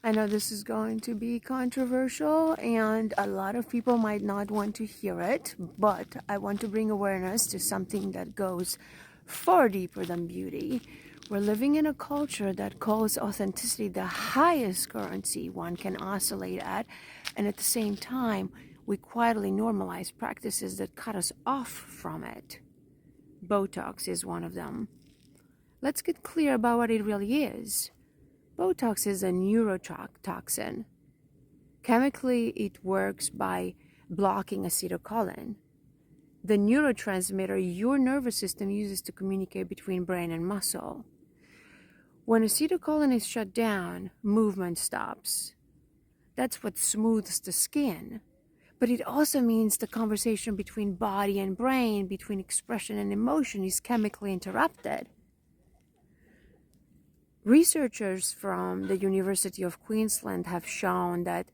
I know this is going to be controversial and a lot of people might not want to hear it, but I want to bring awareness to something that goes far deeper than beauty. We're living in a culture that calls authenticity the highest currency one can oscillate at, and at the same time, we quietly normalize practices that cut us off from it. Botox is one of them. Let's get clear about what it really is. Botox is a neurotoxin. Chemically, it works by blocking acetylcholine, the neurotransmitter your nervous system uses to communicate between brain and muscle. When acetylcholine is shut down, movement stops. That's what smooths the skin. But it also means the conversation between body and brain, between expression and emotion, is chemically interrupted. Researchers from the University of Queensland have shown that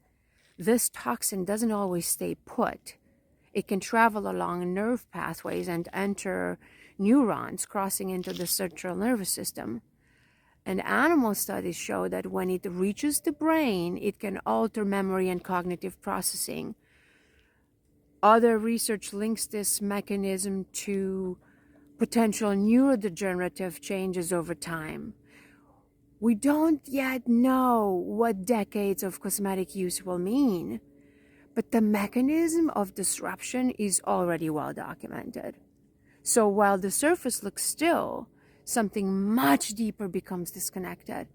this toxin doesn't always stay put. It can travel along nerve pathways and enter neurons, crossing into the central nervous system. And animal studies show that when it reaches the brain, it can alter memory and cognitive processing. Other research links this mechanism to potential neurodegenerative changes over time. We don't yet know what decades of cosmetic use will mean, but the mechanism of disruption is already well documented. So while the surface looks still, something much deeper becomes disconnected.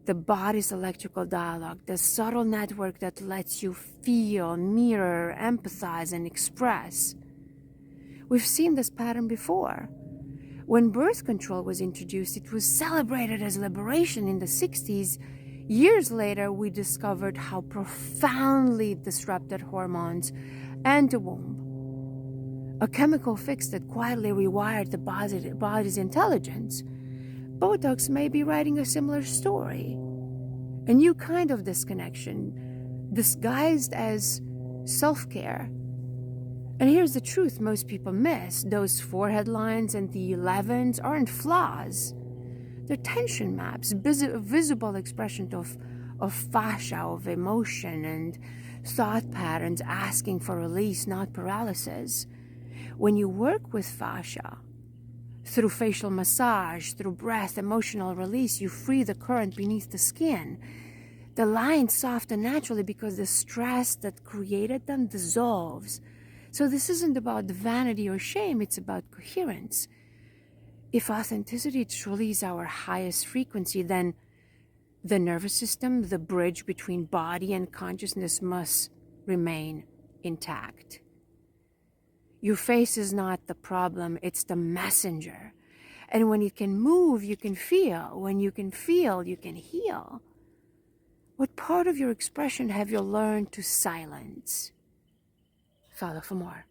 The body's electrical dialogue, the subtle network that lets you feel, mirror, empathize, and express. We've seen this pattern before. When birth control was introduced, it was celebrated as liberation in the 60s. Years later, we discovered how profoundly it disrupted hormones and the womb. A chemical fix that quietly rewired the body's intelligence. Botox may be writing a similar story. A new kind of disconnection, disguised as self-care. And here's the truth most people miss. Those forehead lines and the 11s aren't flaws. They're tension maps, visible expression of fascia, of emotion and thought patterns asking for release, not paralysis. When you work with fascia, through facial massage, through breath, emotional release, you free the current beneath the skin. The lines soften naturally because the stress that created them dissolves. So this isn't about vanity or shame, it's about coherence. If authenticity truly is our highest frequency, then the nervous system, the bridge between body and consciousness, must remain intact. Your face is not the problem, it's the messenger. And when it can move, you can feel. When you can feel, you can heal. What part of your expression have you learned to silence? Follow for more.